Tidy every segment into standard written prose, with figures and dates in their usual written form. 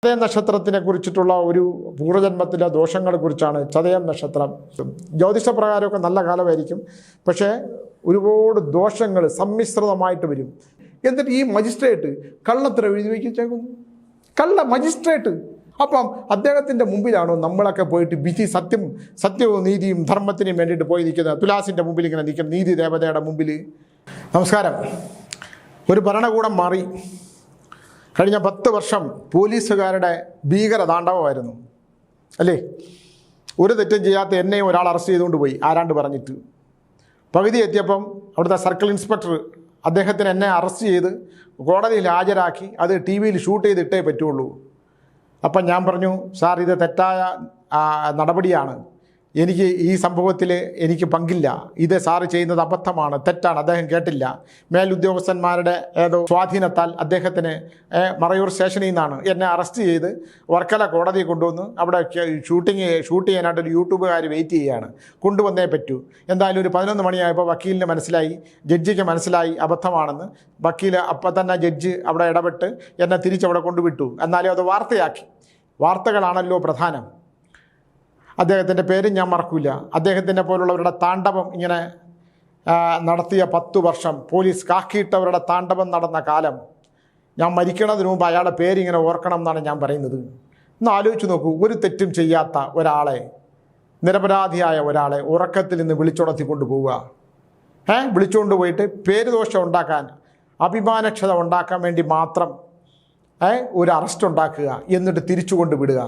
ചതയം നക്ഷത്രത്തിനെ കുറിച്ചിട്ടുള്ള ഒരു പൂർവ്വജന്മത്തിലെ ദോഷങ്ങളെ കുറിച്ചാണ് ചതയം നക്ഷത്രം. ജ്യോതിഷപ്രകാരമൊക്കെ നല്ല കാലമായിരിക്കും, പക്ഷേ ഒരുപാട് ദോഷങ്ങൾ സമ്മിശ്രിതമായിട്ട് വരും. എന്നിട്ട് ഈ മജിസ്ട്രേറ്റ് കള്ളത്തരം എഴുതി വയ്ക്കിച്ചേക്കുന്നു, കള്ള മജിസ്ട്രേറ്റ്. അപ്പം അദ്ദേഹത്തിൻ്റെ മുമ്പിലാണോ നമ്മളൊക്കെ പോയിട്ട് വിധി സത്യവും നീതിയും ധർമ്മത്തിനും വേണ്ടിയിട്ട് പോയി നിൽക്കുന്നത്? തുലാസിൻ്റെ മുമ്പിൽ ഇങ്ങനെ നിൽക്കുന്ന നീതി ദേവതയുടെ മുമ്പിൽ. നമസ്കാരം. ഒരു ഭരണകൂടം മാറി. കഴിഞ്ഞ 10 വർഷം പോലീസുകാരുടെ ഭീകര താണ്ഡവമായിരുന്നു അല്ലേ? ഒരു തെറ്റും ചെയ്യാത്ത എന്നെയും ഒരാൾ അറസ്റ്റ് ചെയ്തുകൊണ്ട് പോയി, ആരാണ്ട് പറഞ്ഞിട്ട്. പകുതി എത്തിയപ്പം അവിടുത്തെ സർക്കിൾ ഇൻസ്പെക്ടർ അദ്ദേഹത്തിന് എന്നെ അറസ്റ്റ് ചെയ്ത് കോടതിയിൽ ഹാജരാക്കി അത് TV-യിൽ ഷൂട്ട് ചെയ്തിട്ടേ പറ്റുള്ളൂ. അപ്പം ഞാൻ പറഞ്ഞു, സാർ ഇത് തെറ്റായ നടപടിയാണ്, എനിക്ക് ഈ സംഭവത്തിൽ എനിക്ക് പങ്കില്ല, ഇത് സാറ് ചെയ്യുന്നത് അബദ്ധമാണ്, തെറ്റാണ്. അദ്ദേഹം കേട്ടില്ല. മേലുദ്യോഗസ്ഥന്മാരുടെ ഏതോ സ്വാധീനത്താൽ അദ്ദേഹത്തിന് മറയൂർ സ്റ്റേഷനിൽ നിന്നാണ് എന്നെ അറസ്റ്റ് ചെയ്ത് വർക്കല കോടതിയിൽ കൊണ്ടുവന്ന് അവിടെ ഷൂട്ട് ചെയ്യാനായിട്ട് ഒരു യൂട്യൂബുകാർ വെയിറ്റ് ചെയ്യുകയാണ്. കൊണ്ടുവന്നേ പറ്റൂ. എന്തായാലും ഒരു 11 മണിയായപ്പോൾ വക്കീലിന് മനസ്സിലായി, ജഡ്ജിക്ക് മനസ്സിലായി അബദ്ധമാണെന്ന്. വക്കീൽ അപ്പം തന്നെ ജഡ്ജി അവിടെ ഇടപെട്ട് എന്നെ തിരിച്ചവിടെ കൊണ്ടുവിട്ടു. എന്നാലും അത് വാർത്തയാക്കി. വാർത്തകളാണല്ലോ പ്രധാനം. അദ്ദേഹത്തിൻ്റെ പേരും ഞാൻ മറക്കില്ല. അദ്ദേഹത്തിനെ പോലുള്ളവരുടെ താണ്ഡവം ഇങ്ങനെ നടത്തിയ 10 വർഷം പോലീസ് കാക്കിയിട്ടവരുടെ താണ്ഡവം നടന്ന കാലം. ഞാൻ മരിക്കണതിന് മുമ്പ് അയാളുടെ പേരിങ്ങനെ ഓർക്കണം എന്നാണ് ഞാൻ പറയുന്നത്. ഒന്ന് ആലോചിച്ച് നോക്കൂ, ഒരു തെറ്റും ചെയ്യാത്ത ഒരാളെ, നിരപരാധിയായ ഒരാളെ ഉറക്കത്തിൽ നിന്ന് വിളിച്ചുണർത്തിക്കൊണ്ട് പോവുക. വിളിച്ചുകൊണ്ട് പോയിട്ട് പേര് ദോഷം ഉണ്ടാക്കാൻ, അഭിമാനക്ഷത ഉണ്ടാക്കാൻ വേണ്ടി മാത്രം ഒരു അറസ്റ്റ് ഉണ്ടാക്കുക, എന്നിട്ട് തിരിച്ചു കൊണ്ട് വിടുക.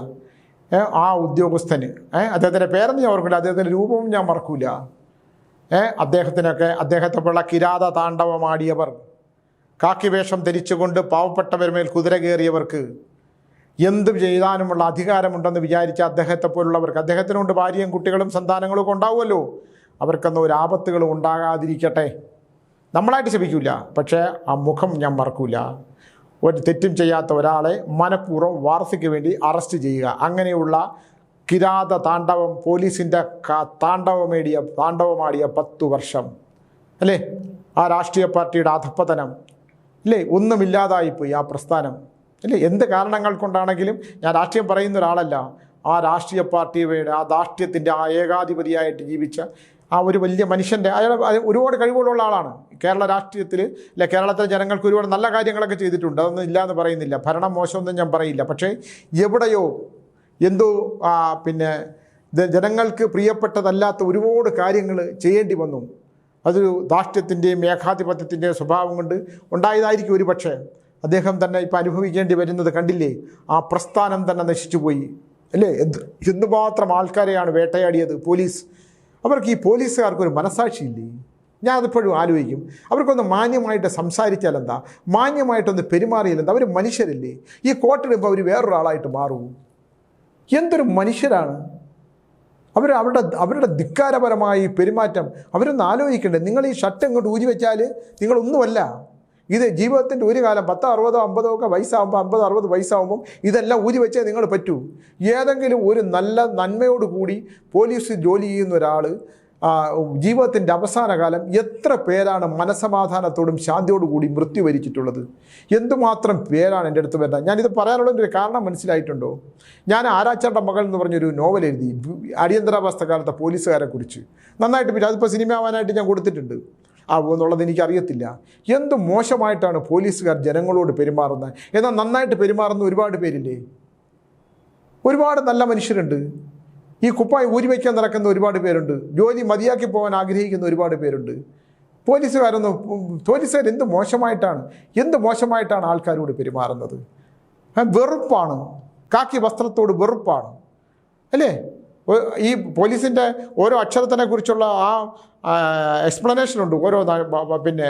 ആ ഉദ്യോഗസ്ഥന് അദ്ദേഹത്തിൻ്റെ പേരൊന്നും ഞാൻ ഓർക്കില്ല, അദ്ദേഹത്തിൻ്റെ രൂപവും ഞാൻ മറക്കൂല. അദ്ദേഹത്തെ പോലുള്ള കിരാത താണ്ഡവമാടിയവർ, കാക്കി വേഷം ധരിച്ചുകൊണ്ട് പാവപ്പെട്ടവരുമേൽ കുതിര കയറിയവർക്ക് എന്തും ചെയ്താനുമുള്ള അധികാരമുണ്ടെന്ന് വിചാരിച്ച അദ്ദേഹത്തെ പോലുള്ളവർക്ക്, അദ്ദേഹത്തിനുണ്ട് ഭാര്യയും കുട്ടികളും സന്താനങ്ങളും ഒക്കെ ഉണ്ടാവുമല്ലോ, അവർക്കൊന്നും ഒരു ആപത്തുകളും ഉണ്ടാകാതിരിക്കട്ടെ. നമ്മളായിട്ട് ശപിക്കില്ല, പക്ഷേ ആ മുഖം ഞാൻ മറക്കൂല. ഒരു തെറ്റും ചെയ്യാത്ത ഒരാളെ മനഃപൂർവ്വം വാർത്തയ്ക്ക് വേണ്ടി അറസ്റ്റ് ചെയ്യുക, അങ്ങനെയുള്ള കിരാത താണ്ഡവം, പോലീസിൻ്റെ താണ്ഡവമാടിയ 10 വർഷം അല്ലേ? ആ രാഷ്ട്രീയ പാർട്ടിയുടെ അധപ്പതനം അല്ലേ? ഒന്നുമില്ലാതായിപ്പോയി ആ പ്രസ്ഥാനം അല്ലേ? എന്ത് കാരണങ്ങൾ കൊണ്ടാണെങ്കിലും, ഞാൻ രാഷ്ട്രീയം പറയുന്ന ഒരാളല്ല, ആ രാഷ്ട്രീയ പാർട്ടിയുടെ ആ ധാർഷ്ട്യത്തിൻ്റെ ആ ഏകാധിപതിയായിട്ട് ജീവിച്ച ആ ഒരു വലിയ മനുഷ്യൻ്റെ, അയാൾ ഒരുപാട് കഴിവുകളുള്ള ആളാണ്. കേരള രാഷ്ട്രീയത്തിൽ അല്ലെ, കേരളത്തിലെ ജനങ്ങൾക്ക് ഒരുപാട് നല്ല കാര്യങ്ങളൊക്കെ ചെയ്തിട്ടുണ്ട്, അതൊന്നും ഇല്ലയെന്ന് പറയുന്നില്ല. ഭരണം മോശമൊന്നും ഞാൻ പറയില്ല. പക്ഷേ എവിടെയോ എന്തോ പിന്നെ ജനങ്ങൾക്ക് പ്രിയപ്പെട്ടതല്ലാത്ത ഒരുപാട് കാര്യങ്ങൾ ചെയ്യേണ്ടി വന്നു. അതൊരു ധാർഷ്ട്യത്തിൻ്റെയും ഏകാധിപത്യത്തിൻ്റെയും സ്വഭാവം കൊണ്ട് ഉണ്ടായതായിരിക്കും ഒരു പക്ഷേ. അദ്ദേഹം തന്നെ ഇപ്പം അനുഭവിക്കേണ്ടി വരുന്നത് കണ്ടില്ലേ? ആ പ്രസ്ഥാനം തന്നെ നശിച്ചുപോയി അല്ലേ? എന്തുമാത്രം ആൾക്കാരെയാണ് വേട്ടയാടിയത് പോലീസ്. അവർക്ക്, ഈ പോലീസുകാർക്കൊരു മനസ്സാക്ഷിയില്ലേ? ഞാൻ അതിപ്പോഴും ആലോചിക്കും. അവർക്കൊന്ന് മാന്യമായിട്ട് സംസാരിച്ചാൽ എന്താ, മാന്യമായിട്ടൊന്ന് പെരുമാറിയാൽ എന്താ? അവർ മനുഷ്യരല്ലേ? ഈ കോട്ടിടുമ്പോൾ അവർ വേറൊരാളായിട്ട് മാറും. എന്തൊരു മനുഷ്യരാണ് അവർ! അവരുടെ ധിക്കാരപരമായ പെരുമാറ്റം അവരൊന്ന് ആലോചിക്കണ്ടേ? നിങ്ങൾ ഈ ഷർട്ട് ഇങ്ങോട്ട് ഊരി വെച്ചാൽ നിങ്ങളൊന്നുമല്ല. ഇത് ജീവിതത്തിൻ്റെ ഒരു കാലം 10, 60, 50 ഒക്കെ വയസ്സാകുമ്പോൾ, 50, 60 വയസ്സാകുമ്പം ഇതെല്ലാം ഊരി വെച്ചേ നിങ്ങൾ പറ്റൂ. ഏതെങ്കിലും ഒരു നല്ല നന്മയോടുകൂടി പോലീസ് ജോലി ചെയ്യുന്ന ഒരാൾ ജീവിതത്തിൻ്റെ അവസാന കാലം എത്ര പേരാണ് മനസമാധാനത്തോടും ശാന്തിയോടു കൂടി മൃത്യു വരിച്ചിട്ടുള്ളത്? എന്തുമാത്രം പേരാണ് എൻ്റെ അടുത്ത് വരുന്നത്. ഞാനിത് പറയാനുള്ളൊരു കാരണം മനസ്സിലായിട്ടുണ്ടോ? ഞാൻ ആരാച്ചാരുടെ മകൾ എന്ന് പറഞ്ഞൊരു നോവൽ എഴുതി, അടിയന്തരാവസ്ഥ കാലത്തെ പോലീസുകാരെ കുറിച്ച്. നന്നായിട്ട് പിന്നെ അതിപ്പോൾ സിനിമ ആവാനായിട്ട് ഞാൻ കൊടുത്തിട്ടുണ്ട്. എന്നുള്ളത് എനിക്കറിയത്തില്ല. എന്ത് മോശമായിട്ടാണ് പോലീസുകാർ ജനങ്ങളോട് പെരുമാറുന്നത്. എന്നാൽ നന്നായിട്ട് പെരുമാറുന്ന ഒരുപാട് പേരില്ലേ? ഒരുപാട് നല്ല മനുഷ്യരുണ്ട്. ഈ കുപ്പായി ഊരി വയ്ക്കാൻ നടക്കുന്ന ഒരുപാട് പേരുണ്ട്. ജോലി മതിയാക്കി പോകാൻ ആഗ്രഹിക്കുന്ന ഒരുപാട് പേരുണ്ട്. പോലീസുകാർ എന്ത് മോശമായിട്ടാണ് ആൾക്കാരോട് പെരുമാറുന്നത്. വെറുപ്പാണ്, കാക്കി വസ്ത്രത്തോട് വെറുപ്പാണ് അല്ലേ? ഈ പോലീസിൻ്റെ ഓരോ അക്ഷരത്തിനെ കുറിച്ചുള്ള ആ എക്സ്പ്ലനേഷനുണ്ട്, ഓരോ പിന്നെ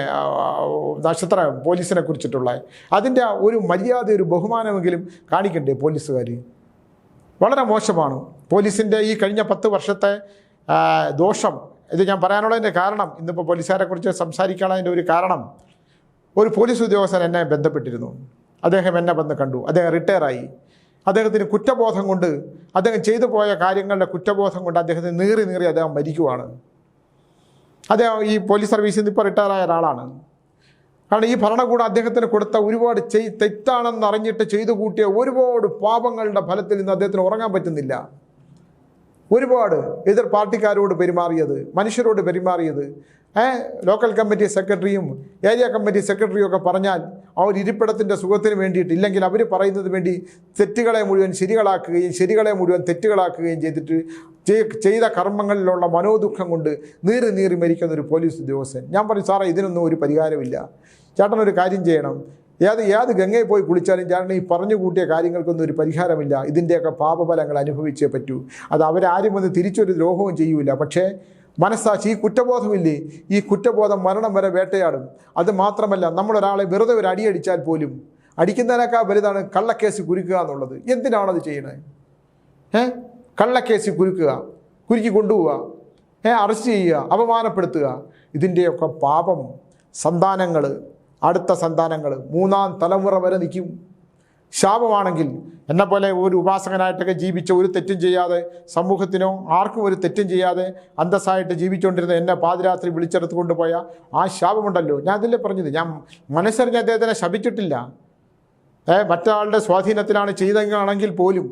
നക്ഷത്ര പോലീസിനെ കുറിച്ചിട്ടുള്ള അതിൻ്റെ ഒരു മര്യാദ, ഒരു ബഹുമാനമെങ്കിലും കാണിക്കണ്ടേ പോലീസുകാർ? വളരെ മോശമാണ് പോലീസിൻ്റെ ഈ കഴിഞ്ഞ 10 വർഷത്തെ ദോഷം. ഇത് ഞാൻ പറയാനുള്ളതിൻ്റെ കാരണം, ഇന്നിപ്പോൾ പോലീസുകാരെ കുറിച്ച് സംസാരിക്കാനുള്ളതിൻ്റെ ഒരു കാരണം, ഒരു പോലീസ് ഉദ്യോഗസ്ഥൻ എന്നെ ബന്ധപ്പെട്ടിരുന്നു. അദ്ദേഹം എന്നെ വന്ന് കണ്ടു. അദ്ദേഹം റിട്ടയറായി. അദ്ദേഹത്തിന് കുറ്റബോധം കൊണ്ട്, അദ്ദേഹം ചെയ്തു പോയ കാര്യങ്ങളുടെ കുറ്റബോധം കൊണ്ട് അദ്ദേഹത്തിന് നീറി അദ്ദേഹം മരിക്കുവാണ്. അദ്ദേഹം ഈ പോലീസ് സർവീസിൽ നിന്ന് ഇപ്പോൾ റിട്ടയറായ ഒരാളാണ്. കാരണം ഈ ഭരണകൂടം അദ്ദേഹത്തിന് കൊടുത്ത ഒരുപാട് തെറ്റാണെന്ന് അറിഞ്ഞിട്ട് ചെയ്തു കൂട്ടിയ ഒരുപാട് പാപങ്ങളുടെ ഫലത്തിൽ നിന്ന് അദ്ദേഹത്തിന് ഉറങ്ങാൻ പറ്റുന്നില്ല. ഒരുപാട് എതിർ പാർട്ടിക്കാരോട് പെരുമാറിയത്, മനുഷ്യരോട് പെരുമാറിയത്, ലോക്കൽ കമ്മിറ്റി സെക്രട്ടറിയും ഏരിയ കമ്മിറ്റി സെക്രട്ടറിയും ഒക്കെ പറഞ്ഞാൽ ആ ഒരു ഇരിപ്പിടത്തിൻ്റെ സുഖത്തിന് വേണ്ടിയിട്ട്, ഇല്ലെങ്കിൽ അവർ പറയുന്നത് വേണ്ടി തെറ്റുകളെ മുഴുവൻ ശരികളാക്കുകയും ശരികളെ മുഴുവൻ തെറ്റുകളാക്കുകയും ചെയ്തിട്ട് ചെയ്ത കർമ്മങ്ങളിലുള്ള മനോദുഃഖം കൊണ്ട് നീറി മരിക്കുന്ന ഒരു പോലീസ് ഉദ്യോഗസ്ഥൻ. ഞാൻ പറയും, സാറേ ഇതിനൊന്നും ഒരു പരിഹാരമില്ല. ചേട്ടനൊരു കാര്യം ചെയ്യണം, ഏത് ഗംഗയിൽ പോയി കുളിച്ചാലും ചേട്ടൻ ഈ പറഞ്ഞു കൂട്ടിയ കാര്യങ്ങൾക്കൊന്നും ഒരു പരിഹാരമില്ല. ഇതിൻ്റെയൊക്കെ പാപഫലങ്ങൾ അനുഭവിച്ചേ പറ്റൂ. അത് അവരാരും വന്ന് തിരിച്ചൊരു ദ്രോഹവും ചെയ്യൂല. പക്ഷേ മനസ്സാക്ഷി, ഈ കുറ്റബോധമില്ലേ, ഈ കുറ്റബോധം മരണം വരെ വേട്ടയാടും. അത് മാത്രമല്ല, നമ്മളൊരാളെ വെറുതെ ഒരു അടിയടിച്ചാൽ പോലും അടിക്കുന്നതിനേക്കാൾ വലുതാണ് കള്ളക്കേസ് കുരുക്കുക എന്നുള്ളത്. എന്തിനാണത് ചെയ്യണേ? കള്ളക്കേസ് കുരുക്കി കൊണ്ടുപോവുക, അറസ്റ്റ് ചെയ്യുക, അപമാനപ്പെടുത്തുക. ഇതിൻ്റെയൊക്കെ പാപം സന്താനങ്ങൾ, അടുത്ത സന്താനങ്ങൾ, 3ാം തലമുറ വരെ നിൽക്കും. ശാപമാണെങ്കിൽ എന്നെപ്പോലെ ഒരു ഉപാസകനായിട്ടൊക്കെ ജീവിച്ച, ഒരു തെറ്റും ചെയ്യാതെ, സമൂഹത്തിനോ ആർക്കും ഒരു തെറ്റും ചെയ്യാതെ അന്തസ്സായിട്ട് ജീവിച്ചുകൊണ്ടിരുന്ന എന്നെ പാതിരാത്രി വിളിച്ചെടുത്ത് കൊണ്ടുപോയ ആ ശാപമുണ്ടല്ലോ, ഞാൻ അതില്ലേ പറഞ്ഞത്. ഞാൻ മനസ്സറിഞ്ഞ് അദ്ദേഹത്തിനെ ശപിച്ചിട്ടില്ല. മറ്റൊരാളുടെ സ്വാധീനത്തിലാണ് ചെയ്തെങ്കിൽ പോലും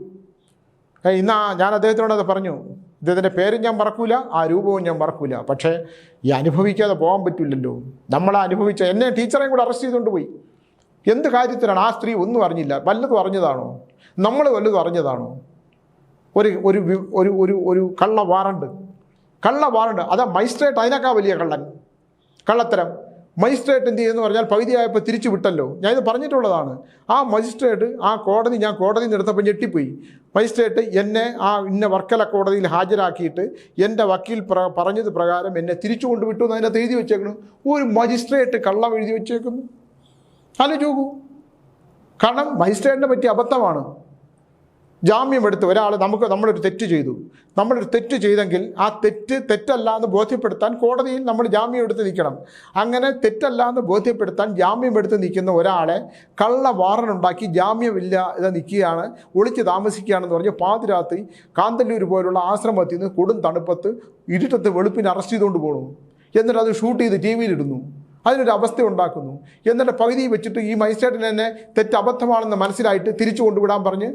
ഞാൻ അദ്ദേഹത്തിനോട് അത് പറഞ്ഞു. ഇദ്ദേഹത്തിൻ്റെ പേരും ഞാൻ മറക്കൂല, ആ രൂപവും ഞാൻ മറക്കൂല. പക്ഷേ ഈ അനുഭവിക്കാതെ പോകാൻ പറ്റില്ലല്ലോ. നമ്മളെ അനുഭവിച്ച എന്നെ ടീച്ചറേയും കൂടെ അറസ്റ്റ് ചെയ്തുകൊണ്ട് പോയി. എന്ത് കാര്യത്തിലാണ്? ആ സ്ത്രീ ഒന്നും അറിഞ്ഞില്ല. വല്ലതും അറിഞ്ഞതാണോ? നമ്മൾ വല്ലതും അറിഞ്ഞതാണോ? ഒരു കള്ള വാറണ്ട് അതാ മജിസ്ട്രേറ്റ് അതിനേക്കാൾ വലിയ കള്ളത്തരം. മജിസ്ട്രേറ്റ് എന്ത് ചെയ്യുമെന്ന് പറഞ്ഞാൽ പകുതിയായപ്പോൾ തിരിച്ചു വിട്ടല്ലോ. ഞാൻ ഇത് പറഞ്ഞിട്ടുള്ളതാണ്. ആ മജിസ്ട്രേറ്റ് ഞാൻ കോടതി നിർത്തപ്പോൾ ഞെട്ടിപ്പോയി. മജിസ്ട്രേറ്റ് എന്നെ ഇന്ന വർക്കല കോടതിയിൽ ഹാജരാക്കിയിട്ട് എൻ്റെ വക്കീൽ പറഞ്ഞത് പ്രകാരം എന്നെ തിരിച്ചു കൊണ്ടുവിട്ടു എന്ന് അതിനകത്ത് എഴുതി വെച്ചേക്കുന്നു. ഒരു മജിസ്ട്രേറ്റ് കള്ളം എഴുതി വെച്ചേക്കുന്നു. ആലോചിച്ച് നോക്കൂ. കാരണം മജിസ്ട്രേറ്റിനെ പറ്റിയ അബദ്ധമാണ്. ജാമ്യം എടുത്ത് ഒരാൾ നമ്മളൊരു തെറ്റ് ചെയ്തെങ്കിൽ ആ തെറ്റല്ല എന്ന് ബോധ്യപ്പെടുത്താൻ കോടതിയിൽ നമ്മൾ ജാമ്യം എടുത്ത് നിൽക്കണം. അങ്ങനെ തെറ്റല്ല എന്ന് ബോധ്യപ്പെടുത്താൻ ജാമ്യം എടുത്ത് നിൽക്കുന്ന ഒരാളെ കള്ള വാറണ്ടുണ്ടാക്കി ജാമ്യമില്ല ഇത് നിൽക്കുകയാണ്, ഒളിച്ച് താമസിക്കുകയാണെന്ന് പറഞ്ഞ് പാതിരാത്രി കാന്തല്ലൂർ പോലുള്ള ആശ്രമത്തിൽ നിന്ന് കൊടും തണുപ്പത്ത് ഇരുട്ടത്ത് വെളുപ്പിന് അറസ്റ്റ് ചെയ്തുകൊണ്ട് പോകണു. എന്നിട്ട് അത് ഷൂട്ട് ചെയ്ത് ടി വിയിലിടുന്നു. അതിനൊരു അവസ്ഥ ഉണ്ടാക്കുന്നു. എന്നിട്ട് പകുതി വെച്ചിട്ട് ഈ മജിസ്ട്രേറ്റിന് തന്നെ അബദ്ധമാണെന്ന് മനസ്സിലായിട്ട് തിരിച്ചു കൊണ്ടുവിടാൻ പറഞ്ഞ്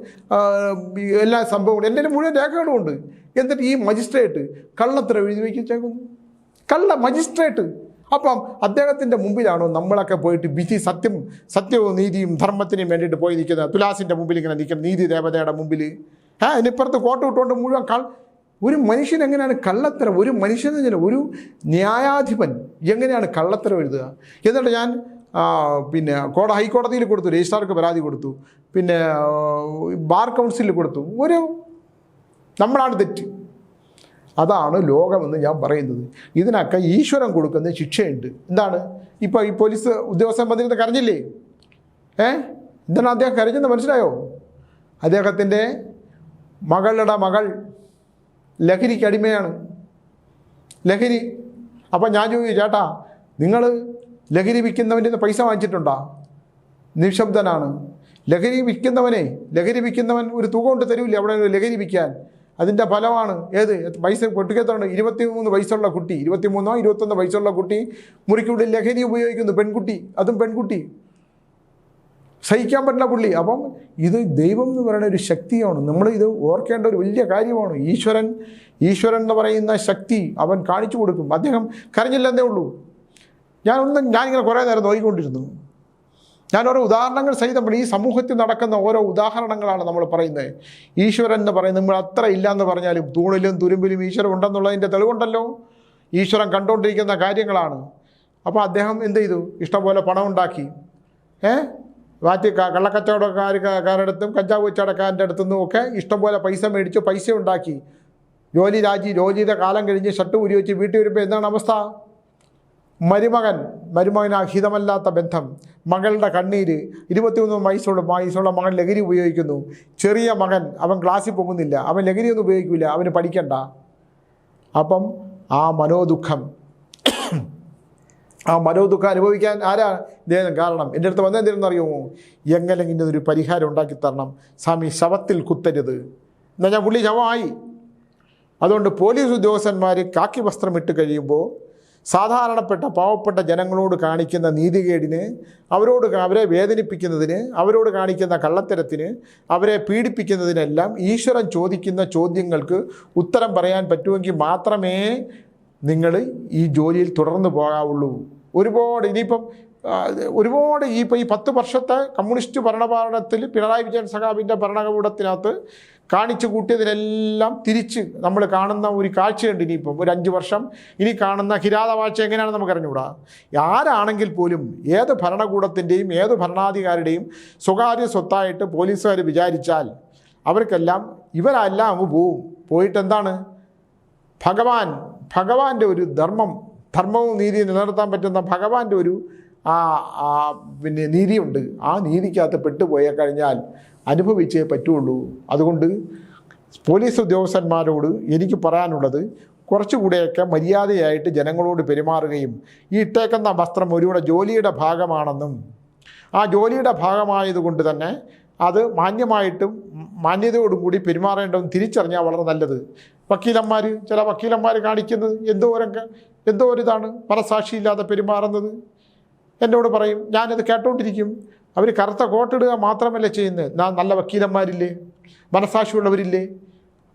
എല്ലാ സംഭവങ്ങളും എൻ്റെ മുഴുവൻ രേഖകളുമുണ്ട്. എന്നിട്ട് ഈ മജിസ്ട്രേറ്റ് കള്ളത്തരം എഴുതി വയ്ക്കിച്ചേക്കുന്നു. മജിസ്ട്രേറ്റ്. അപ്പം അദ്ദേഹത്തിൻ്റെ മുമ്പിലാണോ നമ്മളൊക്കെ പോയിട്ട് വിധി സത്യവും നീതിയും ധർമ്മത്തിനും വേണ്ടിയിട്ട് പോയി നിൽക്കുന്നത്? തുലാസിൻ്റെ മുമ്പിൽ ഇങ്ങനെ നിൽക്കുന്ന നീതി ദേവതയുടെ മുമ്പിൽ അതിനിപ്പുറത്ത് കോട്ട് ഇട്ടുകൊണ്ട് മുഴുവൻ ഒരു മനുഷ്യൻ എങ്ങനെയാണ് കള്ളത്തരം? ഒരു മനുഷ്യൻ ഒരു ന്യായാധിപൻ എങ്ങനെയാണ് കള്ളത്തരം എഴുതുക? എന്നിട്ട് ഞാൻ ഹൈക്കോടതിയിൽ കൊടുത്തു, രജിസ്ട്രാർക്ക് പരാതി കൊടുത്തു, പിന്നെ ബാർ കൗൺസിലിൽ കൊടുത്തു. നമ്മളാണ് തെറ്റ്. അതാണ് ലോകമെന്ന് ഞാൻ പറയുന്നത്. ഇതിനൊക്കെ ഈശ്വരൻ കൊടുക്കുന്ന ശിക്ഷയുണ്ട്. എന്താണ് ഇപ്പോൾ ഈ പോലീസ് ഉദ്യോഗസ്ഥൻ വന്നിരുന്ന് കരഞ്ഞില്ലേ? എന്താണ് അദ്ദേഹം കരഞ്ഞെന്ന് മനസ്സിലായോ? അദ്ദേഹത്തിൻ്റെ മകളുടെ മകൾ ലഹരിക്ക് അടിമയാണ്. ലഹരി. അപ്പം ഞാൻ ചോദിച്ചു, ചേട്ടാ നിങ്ങൾ ലഹരി വിൽക്കുന്നവൻ്റെ നിന്ന് പൈസ വാങ്ങിച്ചിട്ടുണ്ടോ? നിശബ്ദനാണ്. ലഹരി വിൽക്കുന്നവൻ ഒരു തുക കൊണ്ട് തരൂല്ലേ അവിടെ ലഹരി വിൽക്കാൻ? അതിൻ്റെ ഫലമാണ് പൈസ പൊട്ടിക്കത്തുണ്ട്. 23 വയസ്സുള്ള കുട്ടി, 23 21 വയസ്സുള്ള കുട്ടി മുറിക്കുള്ളിൽ ലഹരി ഉപയോഗിക്കുന്നു. പെൺകുട്ടി സഹിക്കാൻ പറ്റില്ല പുള്ളി. അപ്പം ഇത് ദൈവം എന്ന് പറയുന്ന ഒരു ശക്തിയാണ്. നമ്മൾ ഇത് ഓർക്കേണ്ട ഒരു വലിയ കാര്യമാണ്. ഈശ്വരൻ എന്ന് പറയുന്ന ശക്തി അവൻ കാണിച്ചു കൊടുക്കും. അദ്ദേഹം കരഞ്ഞില്ലെന്നേ ഉള്ളൂ. ഞാനിങ്ങനെ കുറേ നേരം നോക്കിക്കൊണ്ടിരുന്നു. ഞാൻ ഓരോ ഉദാഹരണങ്ങൾ സഹിതം ഈ സമൂഹത്തിൽ നടക്കുന്ന ഓരോ ഉദാഹരണങ്ങളാണ് നമ്മൾ പറയുന്നത്. ഈശ്വരൻ എന്ന് പറയുന്നത് നമ്മൾ അത്ര ഇല്ലയെന്ന് പറഞ്ഞാലും തൂണിലും തുരുമ്പിലും ഈശ്വരൻ ഉണ്ടെന്നുള്ളതിൻ്റെ തെളിവുണ്ടല്ലോ. ഈശ്വരൻ കണ്ടുകൊണ്ടിരിക്കുന്ന കാര്യങ്ങളാണ്. അപ്പോൾ അദ്ദേഹം എന്ത് ചെയ്തു? ഇഷ്ടംപോലെ പണം ഉണ്ടാക്കി. മാറ്റി കള്ളക്കച്ചവടക്കാരുടെടുത്തും കഞ്ചാവ് കച്ചവടക്കാരൻ്റെ അടുത്തുനിന്നും ഒക്കെ ഇഷ്ടംപോലെ പൈസ മേടിച്ചു, പൈസ ഉണ്ടാക്കി. ജോലിയുടെ കാലം കഴിഞ്ഞ് ഷർട്ട് ഊരി വെച്ച് വീട്ടിൽ വരുമ്പോൾ എന്താണ് അവസ്ഥ? മരുമകന് അഹിതമല്ലാത്ത ബന്ധം, മകളുടെ കണ്ണീര്. 23 വയസ്സുള്ള മകൻ ലഹരി ഉപയോഗിക്കുന്നു. ചെറിയ മകൻ, അവൻ ക്ലാസ്സിൽ പോകുന്നില്ല, അവൻ ലഹരിയൊന്നും ഉപയോഗിക്കില്ല, അവന് പഠിക്കണ്ട. അപ്പം ആ മനോദുഃഖം അനുഭവിക്കാൻ ആരാ? ദേഹം കാരണം. എൻ്റെ അടുത്ത് വന്നെന്തിനെന്ന് അറിയുമോ? എങ്ങനെങ്കിലും ഒരു പരിഹാരം ഉണ്ടാക്കി തരണം സ്വാമി, ശവത്തിൽ കുത്തരുത്. എന്നാൽ ഞാൻ പുള്ളി ശവമായി. അതുകൊണ്ട് പോലീസ് ഉദ്യോഗസ്ഥന്മാർ കാക്കി വസ്ത്രം ഇട്ട് കഴിയുമ്പോൾ സാധാരണപ്പെട്ട പാവപ്പെട്ട ജനങ്ങളോട് കാണിക്കുന്ന നീതികേടിന്, അവരെ വേദനിപ്പിക്കുന്നതിന്, അവരോട് കാണിക്കുന്ന കള്ളത്തരത്തിന്, അവരെ പീഡിപ്പിക്കുന്നതിനെല്ലാം ഈശ്വരൻ ചോദിക്കുന്ന ചോദ്യങ്ങൾക്ക് ഉത്തരം പറയാൻ പറ്റുമെങ്കിൽ മാത്രമേ നിങ്ങൾ ഈ ജോലിയിൽ തുടർന്ന് പോകാവുള്ളൂ. ഒരുപാട് ഈ 10 വർഷത്തെ കമ്മ്യൂണിസ്റ്റ് ഭരണപാഠത്തിൽ പിണറായി വിജയൻ സഖാവിൻ്റെ ഭരണകൂടത്തിനകത്ത് കാണിച്ചു കൂട്ടിയതിനെല്ലാം തിരിച്ച് നമ്മൾ കാണുന്ന ഒരു കാഴ്ചയുണ്ട്. ഇനിയിപ്പം ഒരു 5 വർഷം ഇനി കാണുന്ന കിരാതവാഴ്ച എങ്ങനെയാണെന്ന് നമുക്ക് അറിഞ്ഞുകൂടാ. ആരാണെങ്കിൽ പോലും ഏത് ഭരണകൂടത്തിൻ്റെയും ഏത് ഭരണാധികാരിയുടെയും സ്വകാര്യ സ്വത്തായിട്ട് പോലീസുകാർ വിചാരിച്ചാൽ അവർക്കെല്ലാം ഇവരെല്ലാം അങ്ങ് പോവും. പോയിട്ട് എന്താണ്, ഭഗവാന്റെ ഒരു ധർമ്മവും നീതിയും നിലനിർത്താൻ പറ്റുന്ന ഭഗവാന്റെ ഒരു പിന്നെ നീതിയുണ്ട്. ആ നീതിക്കകത്ത് പെട്ടുപോയി കഴിഞ്ഞാൽ അനുഭവിച്ചേ പറ്റുള്ളൂ. അതുകൊണ്ട് പോലീസ് ഉദ്യോഗസ്ഥന്മാരോട് എനിക്ക് പറയാനുള്ളത്, കുറച്ചുകൂടെയൊക്കെ മര്യാദയായിട്ട് ജനങ്ങളോട് പെരുമാറുകയും ഈ ഇട്ടേക്കുന്ന വസ്ത്രം ഒരുവിടെ ജോലിയുടെ ഭാഗമാണെന്നും ആ ജോലിയുടെ ഭാഗമായതുകൊണ്ട് തന്നെ അത് മാന്യതയോടും കൂടി പെരുമാറേണ്ടതും തിരിച്ചറിഞ്ഞാൽ വളരെ നല്ലത്. ചില വക്കീലന്മാർ കാണിക്കുന്നത് എന്തോ ഒരിതാണ്, മനസാക്ഷിയില്ലാതെ പെരുമാറുന്നത് എന്നോട് പറയും. ഞാനത് കേട്ടോണ്ടിരിക്കും. അവർ കറുത്ത കോട്ടിടുക മാത്രമല്ല ചെയ്യുന്നത്. നല്ല വക്കീലന്മാരില്ലേ, മനസാക്ഷിയുള്ളവരില്ലേ,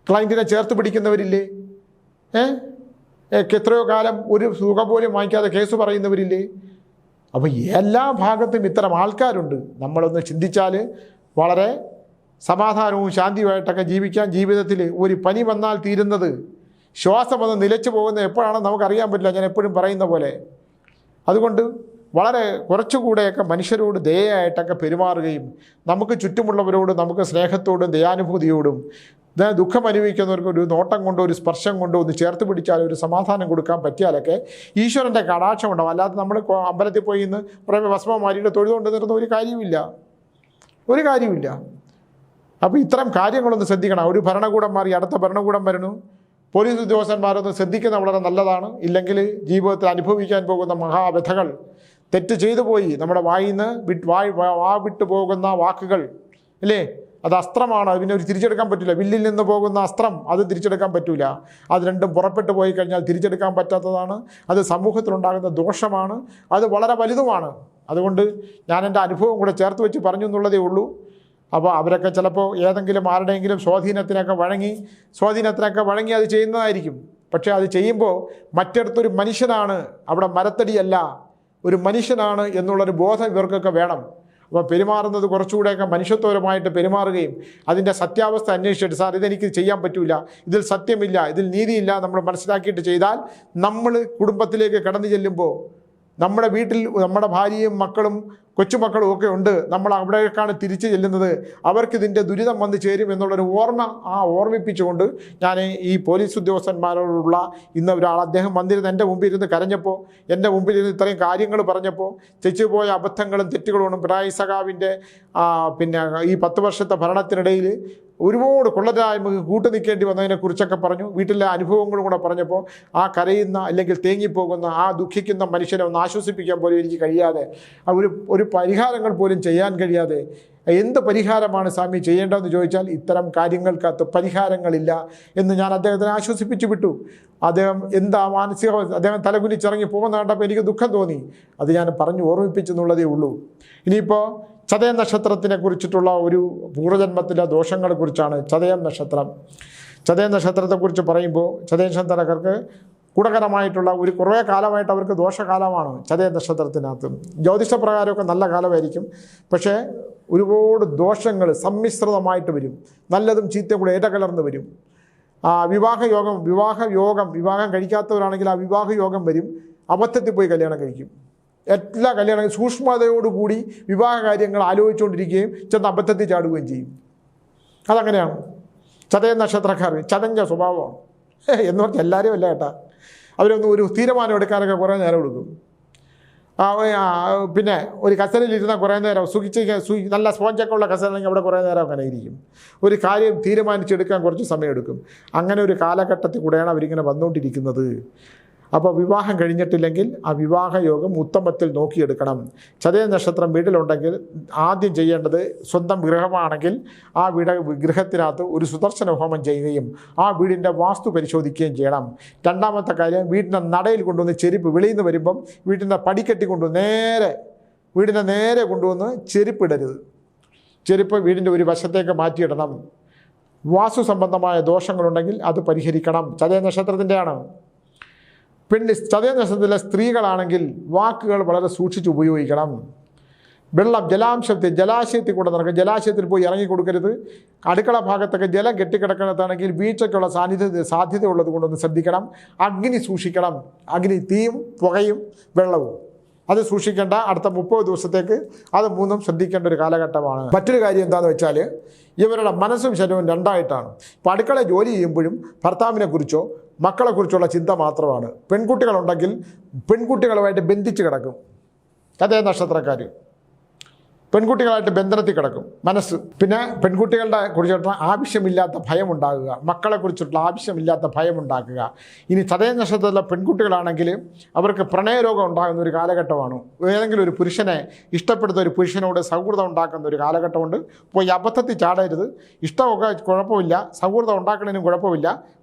ക്ലയൻറ്റിനെ ചേർത്ത് പിടിക്കുന്നവരില്ലേ, എത്രയോ കാലം ഒരു സുഖം പോലും വാങ്ങിക്കാതെ കേസ് പറയുന്നവരില്ലേ. അപ്പോൾ എല്ലാ ഭാഗത്തും ഇത്തരം ആൾക്കാരുണ്ട്. നമ്മളൊന്ന് ചിന്തിച്ചാൽ വളരെ സമാധാനവും ശാന്തിയുമായിട്ടൊക്കെ ജീവിക്കാൻ, ജീവിതത്തിൽ ഒരു പനി വന്നാൽ തീരുന്നത്, ശ്വാസം വന്ന് നിലച്ചു പോകുന്നത് എപ്പോഴാണെന്ന് നമുക്കറിയാൻ പറ്റില്ല, ഞാൻ എപ്പോഴും പറയുന്ന പോലെ. അതുകൊണ്ട് വളരെ കുറച്ചുകൂടെയൊക്കെ മനുഷ്യരോട് ദയയായിട്ടൊക്കെ പെരുമാറുകയും നമുക്ക് ചുറ്റുമുള്ളവരോട് നമുക്ക് സ്നേഹത്തോടും ദയാനുഭൂതിയോടും ദുഃഖം അനുഭവിക്കുന്നവർക്ക് ഒരു നോട്ടം കൊണ്ടോ ഒരു സ്പർശം കൊണ്ടോ ഒന്ന് ചേർത്ത് പിടിച്ചാൽ ഒരു സമാധാനം കൊടുക്കാൻ പറ്റിയാലൊക്കെ ഈശ്വരൻ്റെ കടാക്ഷമുണ്ടാവും. അല്ലാതെ നമ്മൾ അമ്പലത്തിൽ പോയി ഇന്ന് കുറേ ഭസ്മമാരിയുടെ തൊഴുതുകൊണ്ട് നിർന്ന ഒരു കാര്യമില്ല. അപ്പോൾ ഇത്തരം കാര്യങ്ങളൊന്ന് ശ്രദ്ധിക്കണം. ഒരു ഭരണകൂടം മാറി അടുത്ത ഭരണകൂടം വരുന്നു, പോലീസ് ഉദ്യോഗസ്ഥന്മാരൊന്ന് ശ്രദ്ധിക്കുന്ന വളരെ നല്ലതാണ്. ഇല്ലെങ്കിൽ ജീവിതത്തിൽ അനുഭവിക്കാൻ പോകുന്ന മഹാവ്യഥകൾ, തെറ്റ് ചെയ്തു പോയി നമ്മുടെ വായിന്ന് വിട്ടു പോകുന്ന വാക്കുകൾ അല്ലേ, അത് അസ്ത്രമാണ്. അതിനെ ഒരു തിരിച്ചെടുക്കാൻ പറ്റില്ല. വില്ലിൽ നിന്ന് പോകുന്ന അസ്ത്രം അത് തിരിച്ചെടുക്കാൻ പറ്റില്ല. അത് രണ്ടും പുറപ്പെട്ടു പോയി കഴിഞ്ഞാൽ തിരിച്ചെടുക്കാൻ പറ്റാത്തതാണ്. അത് സമൂഹത്തിലുണ്ടാകുന്ന ദോഷമാണ്. അത് വളരെ വലുതുമാണ്. അതുകൊണ്ട് ഞാൻ എൻ്റെ അനുഭവം കൂടെ ചേർത്ത് വെച്ച് പറഞ്ഞു എന്നുള്ളതേ ഉള്ളൂ. അപ്പോൾ അവരൊക്കെ ചിലപ്പോൾ ഏതെങ്കിലും ആരുടെയെങ്കിലും സ്വാധീനത്തിനൊക്കെ വഴങ്ങി അത് ചെയ്യുന്നതായിരിക്കും. പക്ഷേ അത് ചെയ്യുമ്പോൾ മറ്റിടത്തൊരു മനുഷ്യനാണ്, അവിടെ മരത്തടിയല്ല, ഒരു മനുഷ്യനാണ് എന്നുള്ളൊരു ബോധം ഇവർക്കൊക്കെ വേണം. അപ്പോൾ പെരുമാറുന്നത് കുറച്ചുകൂടെയൊക്കെ മനുഷ്യത്വപരമായിട്ട് പെരുമാറുകയും അതിൻ്റെ സത്യാവസ്ഥ അന്വേഷിച്ചിട്ട്, സാർ ഇതെനിക്ക് ചെയ്യാൻ പറ്റില്ല, ഇതിൽ സത്യമില്ല, ഇതിൽ നീതിയില്ല, നമ്മൾ മനസ്സിലാക്കിയിട്ട് ചെയ്താൽ നമ്മൾ കുടുംബത്തിലേക്ക് കടന്നു ചെല്ലുമ്പോൾ നമ്മുടെ വീട്ടിൽ നമ്മുടെ ഭാര്യയും മക്കളും കൊച്ചുമക്കളും ഒക്കെ ഉണ്ട്, നമ്മൾ അവിടേക്കാണ് തിരിച്ചു ചെല്ലുന്നത്, അവർക്കിതിൻ്റെ ദുരിതം വന്ന് ചേരും എന്നുള്ളൊരു ഓർമ്മിപ്പിച്ചുകൊണ്ട് ഞാൻ ഈ പോലീസ് ഉദ്യോഗസ്ഥന്മാരോടുള്ള ഇന്ന് അദ്ദേഹം വന്നിരുന്ന് എൻ്റെ മുമ്പിൽ ഇരുന്ന് കരഞ്ഞപ്പോൾ, എൻ്റെ മുമ്പിൽ ഇരുന്ന് ഇത്രയും കാര്യങ്ങൾ പറഞ്ഞപ്പോൾ, തെറ്റുപോയ അബദ്ധങ്ങളും തെറ്റുകളും പിണറായി സഖാവിൻ്റെ പിന്നെ ഈ 10 വർഷത്തെ ഭരണത്തിനിടയിൽ ഒരുപാട് കൊള്ളരായ്മക്ക് കൂട്ടുനിൽക്കേണ്ടി വന്നതിനെക്കുറിച്ചൊക്കെ പറഞ്ഞു. വീട്ടിലെ അനുഭവങ്ങളും കൂടെ പറഞ്ഞപ്പോൾ ആ കരയുന്ന അല്ലെങ്കിൽ തേങ്ങിപ്പോകുന്ന ആ ദുഃഖിക്കുന്ന മനുഷ്യനെ ഒന്ന് ആശ്വസിപ്പിക്കാൻ പോലും എനിക്ക് കഴിയാതെ, ഒരു പരിഹാരങ്ങൾ പോലും ചെയ്യാൻ കഴിയാതെ, എന്ത് പരിഹാരമാണ് സ്വാമി ചെയ്യേണ്ടതെന്ന് ചോദിച്ചാൽ ഇത്തരം കാര്യങ്ങൾക്കകത്ത് പരിഹാരങ്ങളില്ല എന്ന് ഞാൻ അദ്ദേഹത്തിനെ ആശ്വസിപ്പിച്ചു വിട്ടു. അദ്ദേഹം അദ്ദേഹം തലകുനിച്ചിറങ്ങി പോകുന്ന കണ്ടപ്പോൾ എനിക്ക് ദുഃഖം തോന്നി. അത് ഞാൻ പറഞ്ഞു ഓർമ്മിപ്പിച്ചെന്നുള്ളതേ ഉള്ളൂ. ഇനിയിപ്പോൾ ചതയം നക്ഷത്രത്തിനെ കുറിച്ചിട്ടുള്ള ഒരു പൂർവ്വജന്മത്തിലെ ദോഷങ്ങളെക്കുറിച്ചാണ് ചതയം നക്ഷത്രത്തെക്കുറിച്ച് പറയുമ്പോൾ, ചതയം നക്ഷത്രക്കാർക്ക് ഗുണകരമായിട്ടുള്ള കുറേ കാലമായിട്ട് അവർക്ക് ദോഷകാലമാണ് ചതയം നക്ഷത്രത്തിനകത്ത്. ജ്യോതിഷപ്രകാരമൊക്കെ നല്ല കാലമായിരിക്കും, പക്ഷേ ഒരുപാട് ദോഷങ്ങൾ സമ്മിശ്രിതമായിട്ട് വരും. നല്ലതും ചീത്തയും കൂടെ ഇടകലർന്ന് വരും. വിവാഹം കഴിക്കാത്തവരാണെങ്കിൽ ആ വിവാഹയോഗം വരും. അബദ്ധത്തിൽ പോയി കല്യാണം കഴിക്കും. എല്ലാ കല്യാണം സൂക്ഷ്മതയോടുകൂടി വിവാഹ കാര്യങ്ങൾ ആലോചിച്ചുകൊണ്ടിരിക്കുകയും ചെന്ന് അബദ്ധത്തിൽ ചാടുകയും ചെയ്യും. അതങ്ങനെയാണ് ചതയം നക്ഷത്രക്കാർ. ചതഞ്ഞ സ്വഭാവമാണ് എന്ന് പറഞ്ഞാൽ എല്ലാവരും അല്ല കേട്ടാ. ഒരു തീരുമാനം എടുക്കാനൊക്കെ കുറേ നേരം എടുക്കും. പിന്നെ ഒരു കസേരയിലിരുന്നാൽ കുറേ നേരം നല്ല സ്പോഞ്ചൊക്കെ ഉള്ള കസേരയാണെങ്കിൽ അവിടെ കുറേ നേരം അങ്ങനെ ഇരിക്കും. ഒരു കാര്യം തീരുമാനിച്ചെടുക്കാൻ കുറച്ച് സമയം എടുക്കും. അങ്ങനെ ഒരു കാലഘട്ടത്തിൽ കൂടെയാണ് അവരിങ്ങനെ വന്നുകൊണ്ടിരിക്കുന്നത്. അപ്പോൾ വിവാഹം കഴിഞ്ഞിട്ടില്ലെങ്കിൽ ആ വിവാഹയോഗം ഉത്തമത്തിൽ നോക്കിയെടുക്കണം. ചതയ നക്ഷത്രം വീട്ടിലുണ്ടെങ്കിൽ ആദ്യം ചെയ്യേണ്ടത് സ്വന്തം ഗൃഹമാണെങ്കിൽ ആ ഗൃഹത്തിനകത്ത് ഒരു സുദർശന ഹോമം ചെയ്യുകയും ആ വീടിൻ്റെ വാസ്തു പരിശോധിക്കുകയും ചെയ്യണം. രണ്ടാമത്തെ കാര്യം, വീടിൻ്റെ നടയിൽ കൊണ്ടുവന്ന് ചെരുപ്പ് വെളിയിൽ നിന്ന് വരുമ്പം വീടിൻ്റെ പടിക്കെട്ടി കൊണ്ടുവന്ന് വീടിൻ്റെ നേരെ കൊണ്ടുവന്ന് ചെരുപ്പിടരുത്. ചെരുപ്പ് വീടിൻ്റെ ഒരു വശത്തേക്ക് മാറ്റിയിടണം. വാസ്തു സംബന്ധമായ ദോഷങ്ങളുണ്ടെങ്കിൽ അത് പരിഹരിക്കണം. ചതയ നക്ഷത്രത്തിൻ്റെയാണ്. ചതയ നക്ഷത്രത്തിലെ സ്ത്രീകളാണെങ്കിൽ വാക്കുകൾ വളരെ സൂക്ഷിച്ച് ഉപയോഗിക്കണം. വെള്ളം ജലാശയത്തിൽ കൂടെ നടക്കും. ജലാശയത്തിൽ പോയി ഇറങ്ങി കൊടുക്കരുത്. അടുക്കള ഭാഗത്തൊക്കെ ജലം കെട്ടിക്കിടക്കുന്നതാണെങ്കിൽ വീഴ്ചയ്ക്കുള്ള സാധ്യത ഉള്ളത് കൊണ്ടൊന്ന് ശ്രദ്ധിക്കണം. അഗ്നി സൂക്ഷിക്കണം. അഗ്നി, തീയും പുകയും വെള്ളവും അത് സൂക്ഷിക്കേണ്ട. അടുത്ത 30 ദിവസത്തേക്ക് അത് മൂന്നും ശ്രദ്ധിക്കേണ്ട ഒരു കാലഘട്ടമാണ്. മറ്റൊരു കാര്യം എന്താണെന്ന് വെച്ചാൽ, ഇവരുടെ മനസ്സും ശരീരവും രണ്ടായിട്ടാണ്. ഇപ്പോൾ അടുക്കള ജോലി ചെയ്യുമ്പോഴും ഭർത്താവിനെക്കുറിച്ചോ മക്കളെക്കുറിച്ചുള്ള ചിന്ത മാത്രമാണ്. പെൺകുട്ടികളുണ്ടെങ്കിൽ പെൺകുട്ടികളുമായിട്ട് ബന്ധിച്ച് കിടക്കും. അതേ നക്ഷത്രക്കാർ പെൺകുട്ടികളായിട്ട് ബന്ധനത്തിൽ കിടക്കും മനസ്സ്. പിന്നെ പെൺകുട്ടികളുടെ കുറിച്ചിട്ടുള്ള ആവശ്യമില്ലാത്ത ഭയം ഉണ്ടാകുക, മക്കളെക്കുറിച്ചിട്ടുള്ള ആവശ്യമില്ലാത്ത ഭയം ഉണ്ടാക്കുക. ഇനി ചതയ നക്ഷത്രത്തിലുള്ള പെൺകുട്ടികളാണെങ്കിൽ അവർക്ക് പ്രണയരോഗം ഉണ്ടാകുന്ന ഒരു കാലഘട്ടമാണ്. ഏതെങ്കിലും ഒരു പുരുഷനെ ഇഷ്ടപ്പെടുന്ന ഒരു പുരുഷനോട് സൗഹൃദം ഉണ്ടാക്കുന്ന ഒരു കാലഘട്ടമുണ്ട്. പോയി അബദ്ധത്തിൽ ചാടരുത്. ഇഷ്ടമൊക്കെ കുഴപ്പമില്ല, സൗഹൃദം ഉണ്ടാക്കുന്നതിനും കുഴപ്പമില്ല.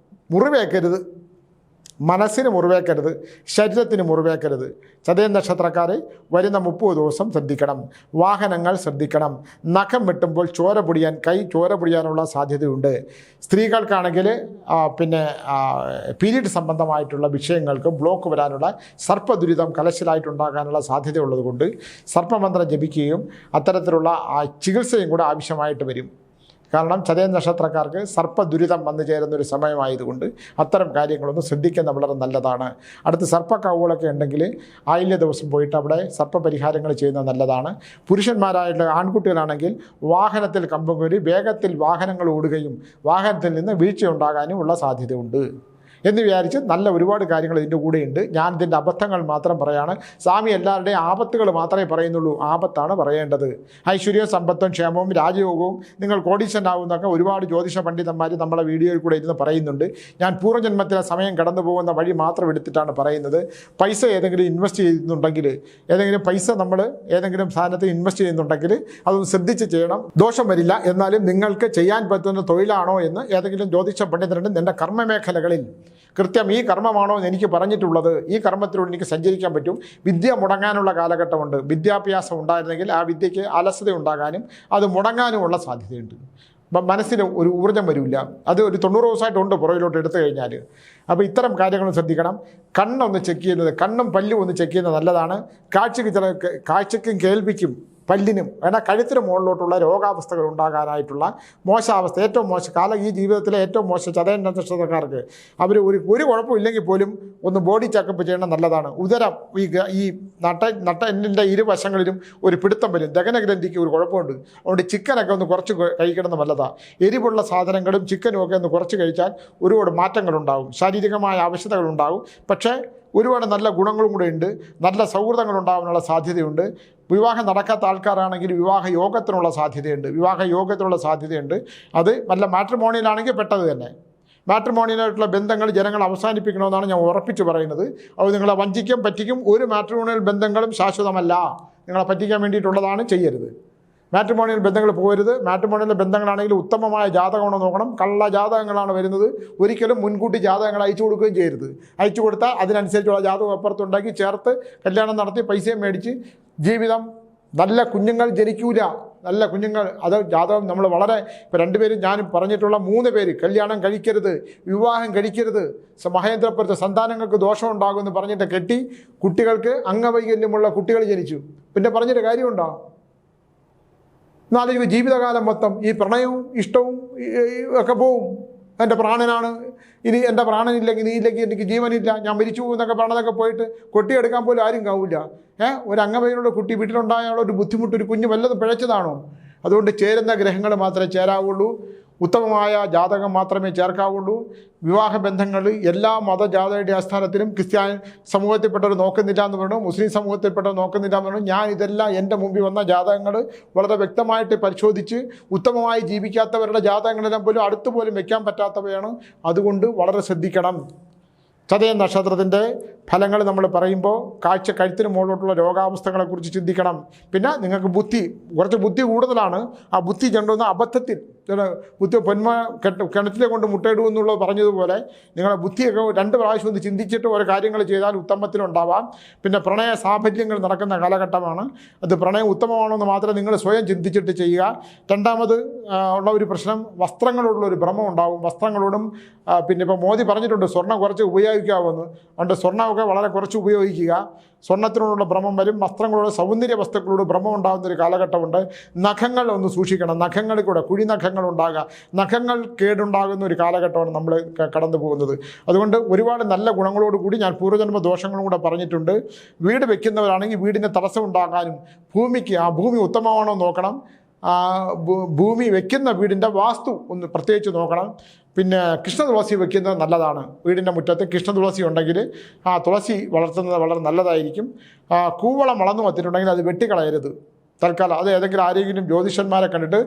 മുറിവേക്കരുത്, മനസ്സിന് മുറിവേക്കരുത്, ശരീരത്തിന് മുറിവേക്കരുത്. ചതയ നക്ഷത്രക്കാരെ വരുന്ന 30 ദിവസം ശ്രദ്ധിക്കണം. വാഹനങ്ങൾ ശ്രദ്ധിക്കണം. നഖം വെട്ടുമ്പോൾ കൈ ചോര പൊടിയാനുള്ള സാധ്യതയുണ്ട്. സ്ത്രീകൾക്കാണെങ്കിൽ പീരീഡ് സംബന്ധമായിട്ടുള്ള വിഷയങ്ങൾക്ക് ബ്ലോക്ക് വരാനുള്ള സർപ്പദുരിതം കലശലായിട്ടുണ്ടാകാനുള്ള സാധ്യതയുള്ളത് കൊണ്ട് സർപ്പമന്ത്രം ജപിക്കുകയും അത്തരത്തിലുള്ള ചികിത്സയും കൂടെ ആവശ്യമായിട്ട് വരും. കാരണം ചതയ നക്ഷത്രക്കാർക്ക് സർപ്പദുരിതം വന്നു ചേരുന്നൊരു സമയമായതുകൊണ്ട് അത്തരം കാര്യങ്ങളൊന്നും ശ്രദ്ധിക്കുന്നത് വളരെ നല്ലതാണ്. അടുത്ത് സർപ്പക്കാവുകളൊക്കെ ഉണ്ടെങ്കിൽ ആയില്യ ദിവസം പോയിട്ട് അവിടെ സർപ്പപരിഹാരങ്ങൾ ചെയ്യുന്നത് നല്ലതാണ്. പുരുഷന്മാരായിട്ടുള്ള ആൺകുട്ടികളാണെങ്കിൽ വാഹനത്തിൽ കമ്പുകരി വേഗത്തിൽ വാഹനങ്ങൾ ഓടുകയും വാഹനത്തിൽ നിന്ന് വീഴ്ചയുണ്ടാകാനും ഉള്ള സാധ്യതയുണ്ട് എന്ന് വിചാരിച്ച് നല്ല ഒരുപാട് കാര്യങ്ങൾ ഇതിൻ്റെ കൂടെയുണ്ട്. ഞാൻ ഇതിൻ്റെ അബദ്ധങ്ങൾ മാത്രം പറയാണ്. സ്വാമി എല്ലാവരുടെയും ആപത്തുകൾ മാത്രമേ പറയുന്നുള്ളൂ. ആപത്താണ് പറയേണ്ടത്. ഐശ്വര്യവും സമ്പത്തും ക്ഷേമവും രാജയോഗവും നിങ്ങൾ കോടീശ്വരനാവുന്നൊക്കെ ഒരുപാട് ജ്യോതിഷ പണ്ഡിതന്മാർ നമ്മളെ വീഡിയോയിൽ കൂടെ ഇരുന്ന് പറയുന്നുണ്ട്. ഞാൻ പൂർവ്വജന്മത്തിലെ സമയം കടന്നു പോകുന്ന വഴി മാത്രം എടുത്തിട്ടാണ് പറയുന്നത്. പൈസ ഏതെങ്കിലും ഇൻവെസ്റ്റ് ചെയ്യുന്നുണ്ടെങ്കിൽ, ഏതെങ്കിലും പൈസ നമ്മൾ ഏതെങ്കിലും സാധനത്തിൽ ഇൻവെസ്റ്റ് ചെയ്യുന്നുണ്ടെങ്കിൽ അതൊന്ന് ശ്രദ്ധിച്ച് ചെയ്യണം. ദോഷം വരില്ല. എന്നാലും നിങ്ങൾക്ക് ചെയ്യാൻ പറ്റുന്ന തൊഴിലാണോ എന്ന് ഏതെങ്കിലും ജ്യോതിഷ പണ്ഡിതനുണ്ട്. എൻ്റെ കർമ്മമേഖലകളിൽ കൃത്യം ഈ കർമ്മമാണോ എന്ന് എനിക്ക് പറഞ്ഞിട്ടുള്ളത്, ഈ കർമ്മത്തിലൂടെ എനിക്ക് സഞ്ചരിക്കാൻ പറ്റും. വിദ്യ മുടങ്ങാനുള്ള കാലഘട്ടമുണ്ട്. വിദ്യാഭ്യാസം ഉണ്ടായിരുന്നെങ്കിൽ ആ വിദ്യയ്ക്ക് അലസത ഉണ്ടാകാനും അത് മുടങ്ങാനുമുള്ള സാധ്യതയുണ്ട്. മനസ്സിന് ഒരു ഊർജ്ജം വരില്ല. അത് ഒരു 90 ദിവസമായിട്ടുണ്ട് പുറകിലോട്ട് എടുത്തു കഴിഞ്ഞാൽ. അപ്പോൾ ഇത്തരം കാര്യങ്ങളും ശ്രദ്ധിക്കണം. കണ്ണൊന്ന് ചെക്ക് ചെയ്യുന്നത്, കണ്ണും പല്ലും ഒന്ന് ചെക്ക് ചെയ്യുന്നത് നല്ലതാണ്. കാഴ്ചയ്ക്കും കേൾവിക്കും പല്ലിനും എന്നാൽ കഴുത്തിന് മുകളിലോട്ടുള്ള രോഗാവസ്ഥകൾ ഉണ്ടാകാനായിട്ടുള്ള മോശാവസ്ഥ, ഏറ്റവും മോശം കാലം ഈ ജീവിതത്തിലെ ഏറ്റവും മോശം ചതയ നക്ഷത്രക്കാർക്ക് അവർ ഒരു കുഴപ്പമില്ലെങ്കിൽ പോലും ഒന്ന് ബോഡി ചെക്കപ്പ് ചെയ്യണം നല്ലതാണ്. ഉദരം ഈ നട്ടൻ്റെ ഇരുവശങ്ങളിലും ഒരു പിടുത്തം വരും. ദഹനഗ്രന്ഥിക്ക് ഒരു കുഴപ്പമുണ്ട്. അതുകൊണ്ട് ചിക്കനൊക്കെ ഒന്ന് കുറച്ച് കഴിക്കണം നല്ലതാണ്. എരിവുള്ള സാധനങ്ങളും ചിക്കനും ഒക്കെ ഒന്ന് കുറച്ച് കഴിച്ചാൽ ഒരുപാട് മാറ്റങ്ങളുണ്ടാകും, ശാരീരികമായ ആവശ്യതകളുണ്ടാകും. പക്ഷേ ഒരുപാട് നല്ല ഗുണങ്ങളും കൂടെ ഉണ്ട്. നല്ല സൗഹൃദങ്ങൾ ഉണ്ടാകാനുള്ള സാധ്യതയുണ്ട്. വിവാഹം നടക്കാത്ത ആൾക്കാരാണെങ്കിൽ വിവാഹ യോഗത്തിനുള്ള സാധ്യതയുണ്ട്. അത് നല്ല മാട്രിമോണിയലാണെങ്കിൽ പെട്ടത് തന്നെ. മാട്രിമോണിയലായിട്ടുള്ള ബന്ധങ്ങൾ ജനങ്ങൾ അവസാനിപ്പിക്കണമെന്നാണ് ഞാൻ ഉറപ്പിച്ച് പറയുന്നത്. അത് നിങ്ങളെ വഞ്ചിക്കും പറ്റിക്കും. ഒരു മാട്രിമോണിയൽ ബന്ധങ്ങളും ശാശ്വതമല്ല. നിങ്ങളെ പറ്റിക്കാൻ വേണ്ടിയിട്ടുള്ളതാണ്, ചെയ്യരുത്. മാട്രിമോണിയൽ ബന്ധങ്ങൾ പോകരുത്. മാട്രിമോണിയൽ ബന്ധങ്ങളാണെങ്കിൽ ഉത്തമമായ ജാതകമാണോ നോക്കണം. കള്ള ജാതകങ്ങളാണ് വരുന്നത്. ഒരിക്കലും മുൻകൂട്ടി ജാതകങ്ങൾ അയച്ചു കൊടുക്കുകയും ചെയ്യരുത്. അയച്ചു കൊടുത്താൽ അതിനനുസരിച്ചുള്ള ജാതകം അപ്പുറത്തുണ്ടാക്കി ചേർത്ത് കല്യാണം നടത്തി പൈസയും മേടിച്ച് ജീവിതം നല്ല കുഞ്ഞുങ്ങൾ ജനിക്കൂല. നല്ല കുഞ്ഞുങ്ങൾ അത് ജാതകം നമ്മൾ വളരെ ഇപ്പോൾ 2 പേരും ഞാനും പറഞ്ഞിട്ടുള്ള 3 പേര് കല്യാണം കഴിക്കരുത്, വിവാഹം കഴിക്കരുത്, മഹേന്ദ്രപുരത്ത് സന്താനങ്ങൾക്ക് ദോഷം ഉണ്ടാകുമെന്ന് പറഞ്ഞിട്ട് കെട്ടി കുട്ടികൾക്ക് അംഗവൈകല്യമുള്ള കുട്ടികൾ ജനിച്ചു. പിന്നെ പറഞ്ഞിട്ട് കാര്യമുണ്ടോ? എന്നാലും ജീവിതകാലം മൊത്തം ഈ പ്രണയവും ഇഷ്ടവും ഒക്കെ പോവും. എൻ്റെ പ്രാണനാണ്, ഇനി എൻ്റെ പ്രാണനില്ലെങ്കിൽ നീ ഇല്ലെങ്കിൽ എനിക്ക് ജീവനില്ല, ഞാൻ മരിച്ചു പോകുന്നൊക്കെ പ്രാണനൊക്കെ പോയിട്ട് കൊട്ടിയെടുക്കാൻ പോലും ആരും കാവില്ല. ഒരു അംഗവൈകല്യമുള്ള കുട്ടി വീട്ടിലുണ്ടായുള്ള ഒരു ബുദ്ധിമുട്ട്, ഒരു കുഞ്ഞ് വല്ലതും പിഴച്ചതാണോ? അതുകൊണ്ട് ചേരുന്ന ഗ്രഹങ്ങൾ മാത്രമേ ചേരാവുള്ളൂ. ഉത്തമമായ ജാതകം മാത്രമേ ചേർക്കാവുള്ളൂ. വിവാഹ ബന്ധങ്ങൾ എല്ലാ മതജാതയുടെ ആസ്ഥാനത്തിലും ക്രിസ്ത്യാനി സമൂഹത്തിൽപ്പെട്ടവർ നോക്കുന്നില്ല എന്ന് പറഞ്ഞു, മുസ്ലിം സമൂഹത്തിൽപ്പെട്ടവർ നോക്കുന്നില്ല എന്ന് പറഞ്ഞു. ഞാൻ ഇതെല്ലാം എൻ്റെ മുമ്പിൽ വന്ന ജാതകങ്ങൾ വളരെ വ്യക്തമായിട്ട് പരിശോധിച്ച് ഉത്തമമായി ജീവിക്കാത്തവരുടെ ജാതകങ്ങളെല്ലാം പോലും അടുത്തുപോലും വെക്കാൻ പറ്റാത്തവയാണ്. അതുകൊണ്ട് വളരെ ശ്രദ്ധിക്കണം. ചതയം നക്ഷത്രത്തിൻ്റെ ഫലങ്ങൾ നമ്മൾ പറയുമ്പോൾ കഴുത്തിന് മുകളിലോട്ടുള്ള രോഗാവസ്ഥകളെക്കുറിച്ച് ചിന്തിക്കണം. പിന്നെ നിങ്ങൾക്ക് കുറച്ച് ബുദ്ധി കൂടുതലാണ്. ആ ബുദ്ധി ചെണ്ടുന്ന അബദ്ധത്തിൽ ബുദ്ധി കിണറ്റിലെ കൊണ്ട് മുട്ടയിടുമെന്നുള്ളത് പറഞ്ഞതുപോലെ നിങ്ങളുടെ ബുദ്ധിയൊക്കെ 2 പ്രാവശ്യം ഒന്ന് ചിന്തിച്ചിട്ട് ഓരോ കാര്യങ്ങൾ ചെയ്താൽ ഉത്തമത്തിലുണ്ടാവാം. പിന്നെ പ്രണയ സാഫല്യങ്ങൾ നടക്കുന്ന കാലഘട്ടമാണ്. അത് പ്രണയം ഉത്തമമാണോ എന്ന് മാത്രം നിങ്ങൾ സ്വയം ചിന്തിച്ചിട്ട് ചെയ്യുക. രണ്ടാമത് ഉള്ള ഒരു പ്രശ്നം വസ്ത്രങ്ങളോടുള്ള ഒരു ഭ്രമം ഉണ്ടാവും. വസ്ത്രങ്ങളോടും പിന്നെ ഇപ്പോൾ മോദി പറഞ്ഞിട്ടുണ്ട് സ്വർണ്ണം കുറച്ച് ഉപയോഗിക്കാവുമെന്ന്. അതുകൊണ്ട് സ്വർണ്ണമൊക്കെ വളരെ കുറച്ച് ഉപയോഗിക്കുക. സ്വർണ്ണത്തിനോടുള്ള ഭ്രമം വരും. വസ്ത്രങ്ങളോട് സൗന്ദര്യ വസ്തുക്കളോട് ഭ്രമം ഉണ്ടാകുന്നൊരു കാലഘട്ടമുണ്ട്. നഖങ്ങൾ ഒന്ന് സൂക്ഷിക്കണം. നഖങ്ങളിൽ കൂടെ കുഴിനഖങ്ങൾ ഉണ്ടാകുക, നഖങ്ങൾ കേടുണ്ടാകുന്ന ഒരു കാലഘട്ടമാണ് നമ്മൾ കടന്നു പോകുന്നത്. അതുകൊണ്ട് ഒരുപാട് നല്ല ഗുണങ്ങളോടുകൂടി ഞാൻ പൂർവ്വജന്മ ദോഷങ്ങളും കൂടെ പറഞ്ഞിട്ടുണ്ട്. വീട് വെക്കുന്നവരാണെങ്കിൽ വീടിന് തടസ്സം ഉണ്ടാകാനും ഭൂമി ഉത്തമമാണോ നോക്കണം. ഭൂമി വെക്കുന്ന വീടിൻ്റെ വാസ്തു ഒന്ന് പ്രത്യേകിച്ച് നോക്കണം. പിന്നെ കൃഷ്ണതുളസി വെക്കുന്നത് നല്ലതാണ്. വീടിൻ്റെ മുറ്റത്ത് കൃഷ്ണതുളസി ഉണ്ടെങ്കിൽ ആ തുളസി വളർത്തുന്നത് വളരെ നല്ലതായിരിക്കും. കൂവളം വളർന്നു വന്നിട്ടുണ്ടെങ്കിൽ അത് വെട്ടിക്കളയരുത് തൽക്കാലം. അത് ഏതെങ്കിലും ആരെങ്കിലും ജ്യോതിഷന്മാരെ കണ്ടിട്ട്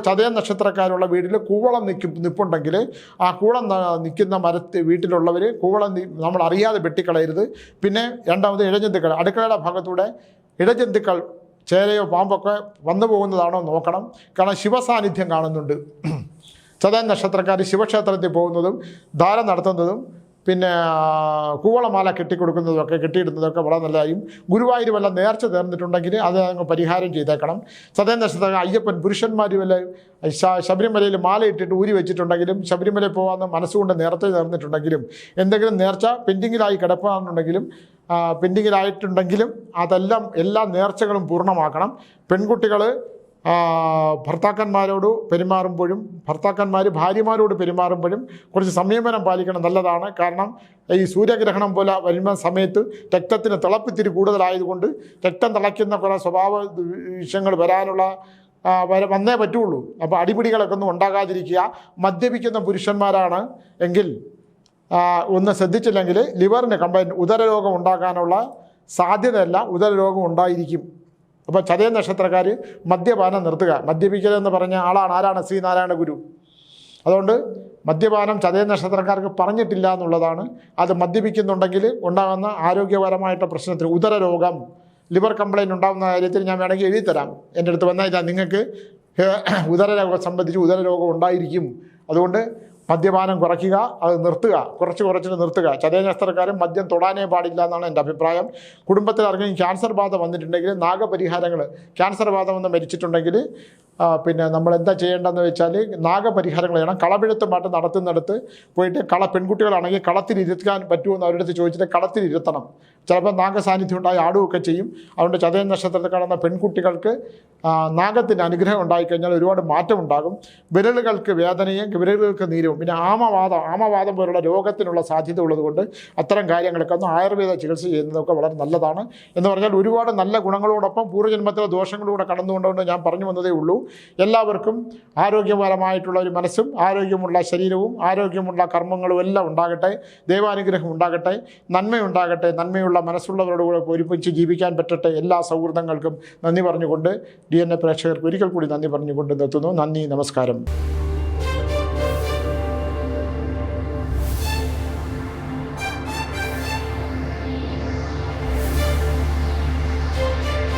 ചതയം നക്ഷത്രക്കാരുള്ള വീട്ടിൽ കൂവളം നിൽപ്പുണ്ടെങ്കിൽ ആ കൂവളം നിൽക്കുന്ന വീട്ടിലുള്ളവർ കൂവളം നമ്മൾ അറിയാതെ വെട്ടിക്കളയരുത്. പിന്നെ രണ്ടാമത് ഇഴജന്തുക്കൾ, അടുക്കളയുടെ ഭാഗത്തൂടെ ഇഴജന്തുക്കൾ ചേരയോ പാമ്പൊക്കെ വന്നു പോകുന്നതാണോ നോക്കണം. കാരണം ശിവസാന്നിധ്യം കാണുന്നുണ്ട്. ചതയം നക്ഷത്രക്കാർ ശിവക്ഷേത്രത്തിൽ പോകുന്നതും ധാരം നടത്തുന്നതും പിന്നെ കൂവളമാല കെട്ടിയിടുന്നതൊക്കെ വളരെ നല്ലതായും. ഗുരുവായൂർ വല്ല നേർച്ച നേർന്നിട്ടുണ്ടെങ്കിൽ അത് അങ്ങ് പരിഹാരം ചെയ്തേക്കണം. ചതയം നക്ഷത്രക്കാർ അയ്യപ്പൻ പുരുഷന്മാർ വല്ല ശബരിമലയിൽ മാല ഇട്ടിട്ട് ഊരി വെച്ചിട്ടുണ്ടെങ്കിലും ശബരിമലയിൽ പോകാമെന്ന് മനസ്സുകൊണ്ട് നേരത്തെ നേർന്നിട്ടുണ്ടെങ്കിലും എന്തെങ്കിലും നേർച്ച പെൻഡിങ്ങിലായി കിടപ്പാണെന്നുണ്ടെങ്കിലും പെൻഡിങ്ങിലായിട്ടുണ്ടെങ്കിലും എല്ലാ നേർച്ചകളും പൂർണ്ണമാക്കണം. പെൺകുട്ടികൾ ഭർത്താക്കന്മാരോട് പെരുമാറുമ്പോഴും ഭർത്താക്കന്മാർ ഭാര്യമാരോട് പെരുമാറുമ്പോഴും കുറച്ച് സംയമനം പാലിക്കണം, നല്ലതാണ്. കാരണം ഈ സൂര്യഗ്രഹണം പോലെ വരുന്ന സമയത്ത് രക്തത്തിന് തിളപ്പിത്തിരി കൂടുതലായതുകൊണ്ട് രക്തം തിളയ്ക്കുന്ന കുറേ സ്വഭാവ വിഷയങ്ങൾ വന്നേ പറ്റുള്ളൂ. അപ്പോൾ അടിപിടികളൊക്കെ ഒന്നും ഉണ്ടാകാതിരിക്കുക. മദ്യപിക്കുന്ന പുരുഷന്മാരാണ് എങ്കിൽ ഒന്ന് ശ്രദ്ധിച്ചില്ലെങ്കിൽ ലിവറിന് കംപ്ലൈൻറ്റ്, ഉദരരോഗം ഉണ്ടാകാനുള്ള സാധ്യതയല്ല, ഉദരരോഗം ഉണ്ടായിരിക്കും. അപ്പോൾ ചതയം നക്ഷത്രക്കാർ മദ്യപാനം നിർത്തുക. മദ്യപിക്കലെന്ന് പറഞ്ഞ ആരാണ് ശ്രീനാരായണ ഗുരു. അതുകൊണ്ട് മദ്യപാനം ചതയം നക്ഷത്രക്കാർക്ക് പറഞ്ഞിട്ടില്ല എന്നുള്ളതാണ്. അത് മദ്യപിക്കുന്നുണ്ടെങ്കിൽ ഉണ്ടാകുന്ന ആരോഗ്യപരമായിട്ട് പ്രശ്നത്തിന് ഉദരരോഗം, ലിവർ കംപ്ലൈൻറ്റ് ഉണ്ടാകുന്ന കാര്യത്തിൽ ഞാൻ വേണമെങ്കിൽ എഴുതിത്തരാം. എൻ്റെ അടുത്ത് വന്നാൽ നിങ്ങൾക്ക് ഉദരരോഗം സംബന്ധിച്ച് ഉദരരോഗം ഉണ്ടായിരിക്കും. അതുകൊണ്ട് മദ്യപാനം കുറയ്ക്കുക, അത് നിർത്തുക, കുറച്ചിട്ട് നിർത്തുക. ചതയം നക്ഷത്രക്കാരും മദ്യം തൊടാനേ പാടില്ല എന്നാണ് എൻ്റെ അഭിപ്രായം. കുടുംബത്തിൽ ആർക്കെങ്കിലും ക്യാൻസർ ബാധ വന്നിട്ടുണ്ടെങ്കിൽ നാഗപരിഹാരങ്ങൾ, ക്യാൻസർ ബാധ വന്ന് മരിച്ചിട്ടുണ്ടെങ്കിൽ പിന്നെ നമ്മൾ എന്താ ചെയ്യേണ്ടതെന്ന് വെച്ചാൽ നാഗപരിഹാരങ്ങൾ ചെയ്യണം. കളപിഴുത്ത് പാട്ട് നടത്തുന്നിടത്ത് പോയിട്ട് പെൺകുട്ടികളാണെങ്കിൽ കളത്തിലിരുത്താൻ പറ്റുമെന്ന് അവരുടെ അടുത്ത് ചോദിച്ചിട്ട് കളത്തിലിരുത്തണം. ചിലപ്പോൾ നാഗസാന്നിധ്യം ഉണ്ടായി ആടുകയൊക്കെ ചെയ്യും. അതുകൊണ്ട് ചതയം നക്ഷത്രത്തിൽ കാണുന്ന പെൺകുട്ടികൾക്ക് നാഗത്തിൻ്റെ അനുഗ്രഹം ഉണ്ടായിക്കഴിഞ്ഞാൽ ഒരുപാട് മാറ്റം ഉണ്ടാകും. വിരലുകൾക്ക് വേദനയും വിരലുകൾക്ക് നീരവും പിന്നെ ആമവാദം പോലുള്ള രോഗത്തിനുള്ള സാധ്യത ഉള്ളതുകൊണ്ട് അത്തരം കാര്യങ്ങളൊക്കെ ഒന്ന് ആയുർവേദ ചികിത്സ ചെയ്യുന്നതൊക്കെ വളരെ നല്ലതാണ്. എന്ന് പറഞ്ഞാൽ ഒരുപാട് നല്ല ഗുണങ്ങളോടൊപ്പം പൂർവ്വജന്മത്തിലെ ദോഷങ്ങളിലൂടെ കടന്നുകൊണ്ടുകൊണ്ട് ഞാൻ പറഞ്ഞു വന്നതേ ഉള്ളൂ. എല്ലാവർക്കും ആരോഗ്യപരമായിട്ടുള്ള ഒരു മനസ്സും ആരോഗ്യമുള്ള ശരീരവും ആരോഗ്യമുള്ള കർമ്മങ്ങളും എല്ലാം ഉണ്ടാകട്ടെ. ദൈവാനുഗ്രഹം ഉണ്ടാകട്ടെ, നന്മയുണ്ടാകട്ടെ. നന്മയുള്ള മനസ്സുള്ളവരോടുകൂടെ ഒരുമിച്ച് ജീവിക്കാൻ പറ്റട്ടെ. എല്ലാ സൗഹൃദങ്ങൾക്കും നന്ദി പറഞ്ഞുകൊണ്ട് DNA പ്രേക്ഷകർക്ക് ഒരിക്കൽ കൂടി നന്ദി പറഞ്ഞുകൊണ്ട് നിർത്തുന്നു. നന്ദി, നമസ്കാരം.